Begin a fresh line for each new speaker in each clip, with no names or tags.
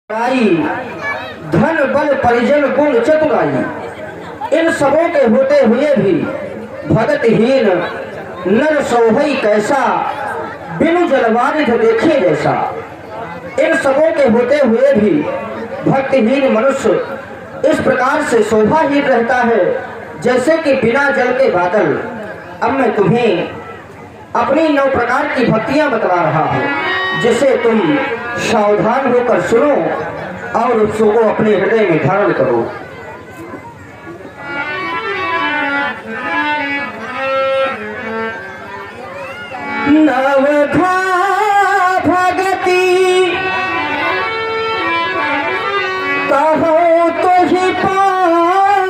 बड़ाई धन बल परिजन गुण चतुराई, इन सबों के होते हुए भी भगतहीन नर सोहई कैसा, बिनु जलवारिध देखे जैसा। इन सबों के होते हुए भी भक्तिहीन मनुष्य इस प्रकार से शोभाहीन रहता है जैसे कि बिना जल के बादल। अब मैं तुम्हें अपनी 9 प्रकार की भक्तियां बतला रहा हूं, जिसे तुम सावधान होकर सुनो और उसको अपने हृदय में धारण करो। नवधा भगति कहो तो ही पाही,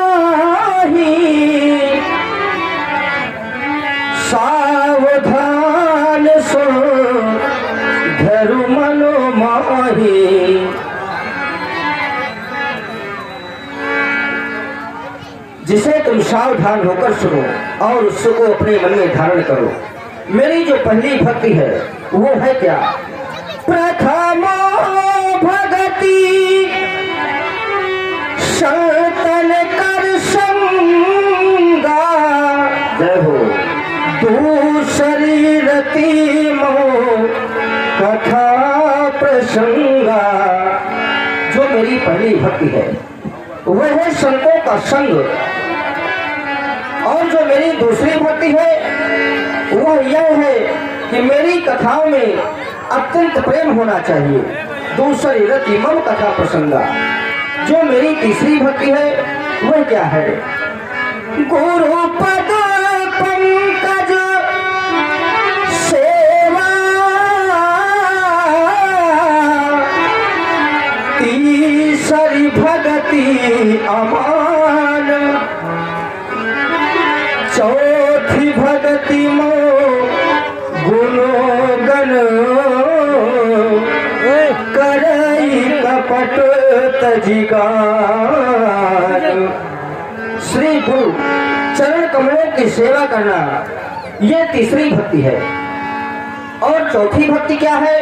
सावधान सो धरु मनो माही। जिसे तुम सावधान होकर सुनो और उसको अपने मन में धारण करो। मेरी जो पहली भक्ति है वो है क्या? प्रथम भगति संतन कर संगा, जय हो। दूसरी रति मोह कथा प्रसंगा। जो मेरी पहली भक्ति है वह है संतों का संग, और जो मेरी दूसरी भक्ति है वह यह है कि मेरी कथाओं में अत्यंत प्रेम होना चाहिए। दूसरी रति मम कथा प्रसंगा। जो मेरी तीसरी भक्ति है वह क्या है? गुरु पद पंकज सेवा, तीसरी भगति अमान, चौथी भगति मो गुणोगन, करई कपट तजिगान। श्री गुरु चरण कमलों की सेवा करना यह तीसरी भक्ति है। और चौथी भक्ति क्या है?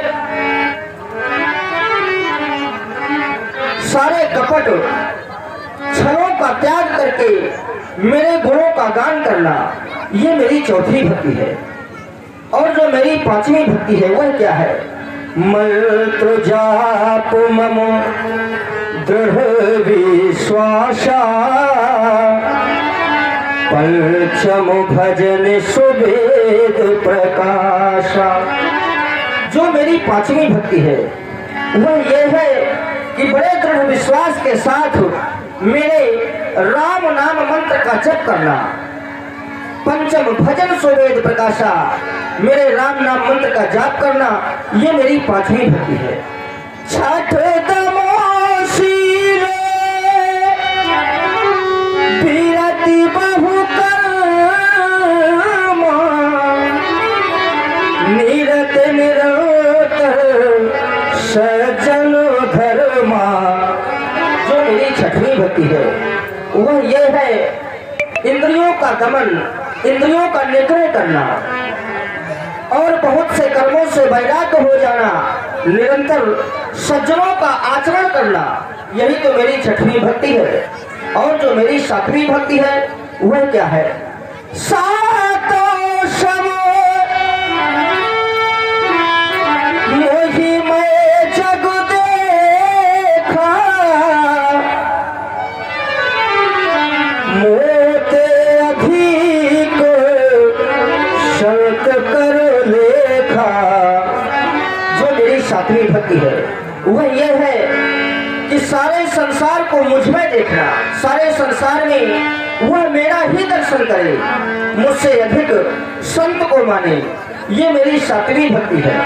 सारे कपट छलों का त्याग करके मेरे गुणों का गान करना, ये मेरी चौथी भक्ति है। और जो मेरी पांचवी भक्ति है वह क्या है? मंत्र जाप मम दृढ़ विश्वासा, पंचम भजन सुवेद प्रकाशा। जो मेरी पांचवी भक्ति है वह यह है कि बड़े दृढ़ विश्वास के साथ मेरे राम नाम मंत्र का जप करना। पंचम भजन सुवेद प्रकाशा, मेरे राम नाम मंत्र का जाप करना, ये मेरी पांचवी भक्ति है। छठ दमोशीले विरति बहु कर्मा, निरत निरंतर सज्जन धर्मा। जो मेरी छठवीं भक्ति है वह यह है इंद्रियों का दमन, इंद्रियों का निग्रह करना और बहुत से कर्मों से वैराग्य हो जाना, निरंतर सज्जनों का आचरण करना, यही तो मेरी छठवीं भक्ति है। और जो मेरी सातवीं भक्ति है वह क्या है? सातों समय मोहि मैं जग देखा, मोते अधिक शर्त कर लेखा। जो मेरी सातवीं भक्ति है वह यह है कि सारे संसार को मुझ में देखना, सारे संसार में वह मेरा ही दर्शन करे, मुझसे अधिक संत को माने, ये मेरी सातवीं भक्ति है।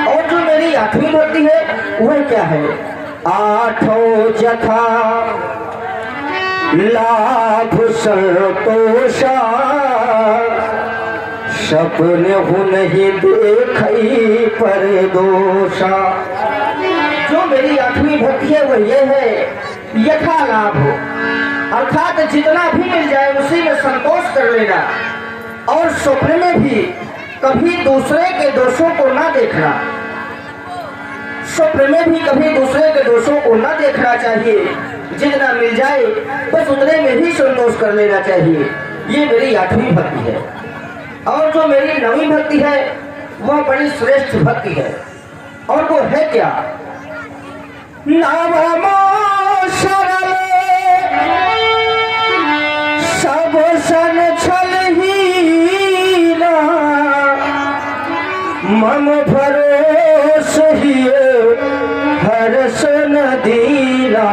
और जो मेरी आठवीं भक्ति है वह क्या है? आठों जथा लाभ संतोषा, सपने हो नहीं देखई पर दोषा। जो मेरी आठवीं भक्ति है वह यह है यथा लाभ, अर्थात जितना भी मिल जाए उसी में संतोष कर लेना, और स्वप्न में भी कभी दूसरे के दोषों को ना देखना। स्वप्न में भी कभी दूसरे के दोषों को न देखना चाहिए। जितना मिल जाए बस उतने में ही संतोष कर लेना चाहिए। ये मेरी 8वीं भक्ति है। और जो मेरी 9वीं भक्ति है वह बड़ी श्रेष्ठ भक्ति है। और वो है क्या? नवमो सरल सब सन छलहीना मम भरोस हिए हर्ष न दीना।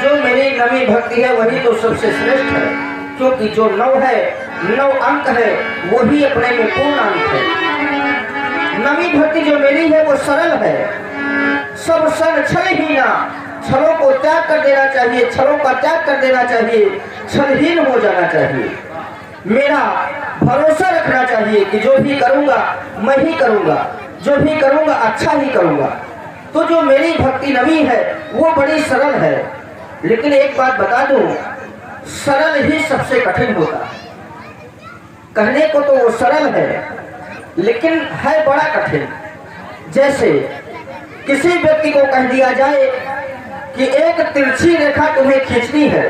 जो मेरी 9वीं भक्ति है वही तो सबसे श्रेष्ठ है, क्योंकि जो 9 है, 9 अंक है, वही अपने में पूर्ण अंक है। 9वीं भक्ति जो मेरी है वो सरल है। सब सन छलहीना, छलों को त्याग कर देना चाहिए, छलों का त्याग कर देना चाहिए, छलहीन हो जाना चाहिए। मेरा भरोसा रखना चाहिए कि जो भी करूंगा मैं ही करूंगा, जो भी करूंगा अच्छा ही करूंगा। तो जो मेरी भक्ति 9वीं है वो बड़ी सरल है। लेकिन एक बात बता दूं, सरल ही सबसे कठिन होता है। कहने को तो वो सरल है लेकिन है बड़ा कठिन। जैसे किसी व्यक्ति को कह दिया जाए कि एक तिरछी रेखा तुम्हें खींचनी है,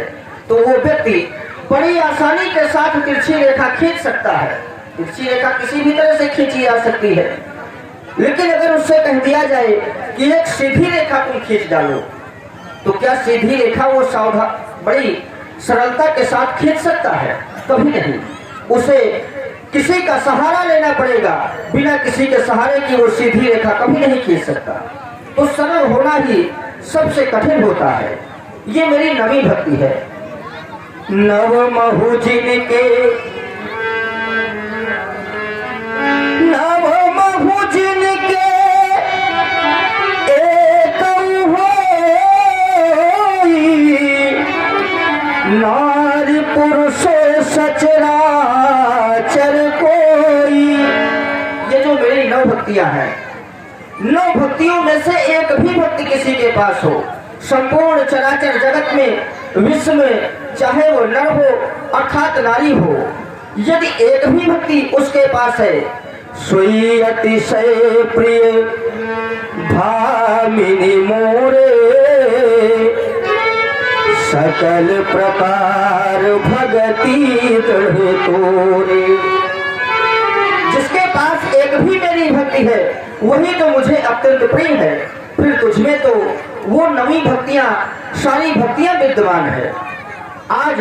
तो वो व्यक्ति बड़ी आसानी के साथ तिरछी रेखा खींच सकता है। तिरछी रेखा किसी भी तरह से खींची जा सकती है। लेकिन अगर उससे कह दिया जाए कि एक सीधी रेखा तुम खींच डालो, तो क्या सीधी रेखा वो सावधान बड़ी सरलता के साथ खींच सकता है? कभी नहीं। उसे किसी का सहारा लेना पड़ेगा। बिना किसी के सहारे की वो सीधी रेखा कभी नहीं खींच सकता। तो सरल होना ही सबसे कठिन होता है। ये मेरी 9वीं भक्ति है। नव महु जिनके एक नारी पुरुषो सचराचर कोई। ये जो मेरी 9 भक्तियां हैं, 9 भक्तियों में से एक भी भक्ति किसी के पास हो, संपूर्ण चराचर जगत में, विश्व में, चाहे वो नर हो अर्थात नारी हो, यदि एक भी भक्ति उसके पास है, सोई अतिशय प्रिय भामिनी मोरे सकल प्रकार भगति दृढ़ तोरे। जिसके पास एक भी मेरी भक्ति है वही तो मुझे अत्यंत प्रिय है। फिर तुझमें तो वो 9वीं भक्तियां, सारी भक्तियां विद्यमान है। आज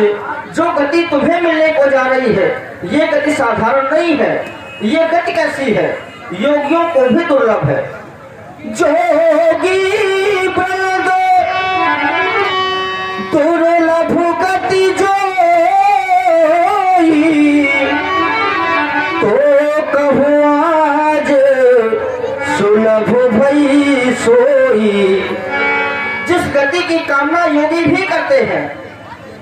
जो गति तुम्हें मिलने को जा रही है ये गति साधारण नहीं है। ये गति कैसी है? योगियों को भी दुर्लभ है। जोगी बलदो दुर्लभ गति जोई, तो कहूँ आज सुलभ भई सोई। जिस गति की कामना योगी भी करते हैं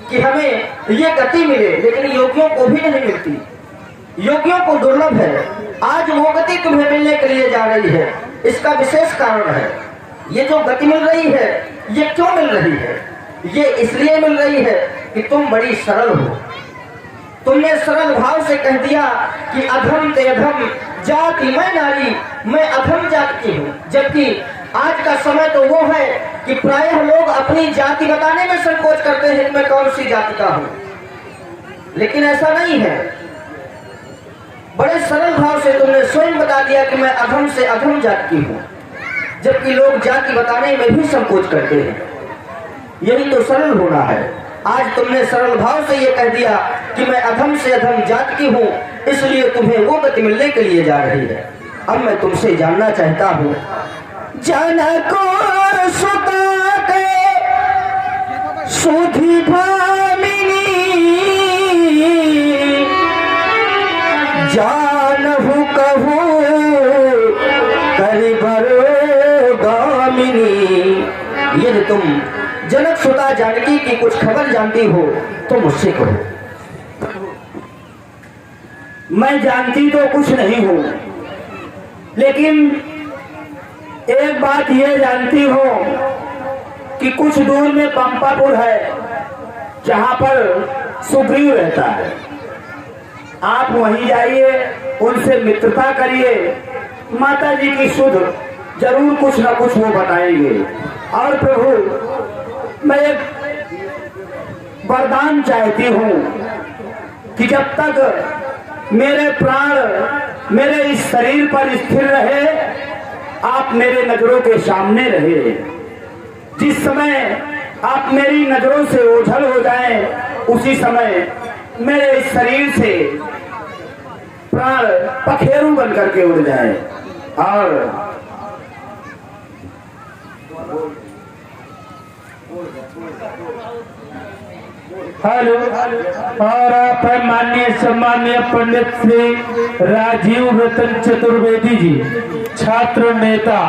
कि हमें ये गति मिले, लेकिन योगियों को भी नहीं मिलती। योगियों को दुर्लभ है। आज वो गति तुम्हें मिलने के लिए जा रही है, इसका विशेष कारण है। ये जो गति मिल रही है ये क्यों मिल रही है? ये इसलिए मिल रही है कि तुम बड़ी सरल हो। तुमने सरल भाव से कह दिया कि अधम ते अधम जाति मैं नारी, मैं अधम जाति की हूँ। जबकि आज का समय तो वो है कि प्रायः लोग अपनी जाति बताने में संकोच करते हैं कि मैं कौन सी जाति का हूँ। लेकिन ऐसा नहीं है। बड़े सरल भाव से तुमने स्वयं बता दिया कि मैं अधम से अधम जाति की हूँ, जबकि लोग जाति बताने में भी संकोच करते हैं। यही तो सरल होना है। आज तुमने सरल भाव से ये कह दिया कि मैं अधम से अधम जाति की हूँ, इसलिए तुम्हें वो गति मिलने के लिए जा रही है। अब मैं तुमसे जानना चाहता हूँ, जनकोर सुता के सुधी भामिनी जानहु कहू करिबर गामिनी। यदि तुम जनक सुता जानकी की कुछ खबर जानती हो तो मुझसे कहो।
मैं जानती तो कुछ नहीं हूँ, लेकिन एक बात ये जानती हो कि कुछ दूर में पंपापुर है जहाँ पर सुग्रीव रहता है। आप वहीं जाइए, उनसे मित्रता करिए, माता जी की शुद्ध जरूर कुछ ना कुछ वो बताएंगे। और प्रभु मैं एक वरदान चाहती हूँ कि जब तक मेरे प्राण मेरे इस शरीर पर स्थिर रहे, आप मेरे नजरों के सामने रहे। जिस समय आप मेरी नजरों से ओझल हो जाएं, उसी समय मेरे इस शरीर से प्राण पखेरु बन करके उड़ जाए। और
हेलो, और आप है माननीय सम्मानीय पंडित श्री राजीव रतन चतुर्वेदी जी, छात्र नेता।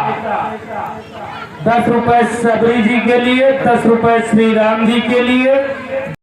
10 रुपए सबरी जी के लिए, 10 रुपए श्री राम जी के लिए,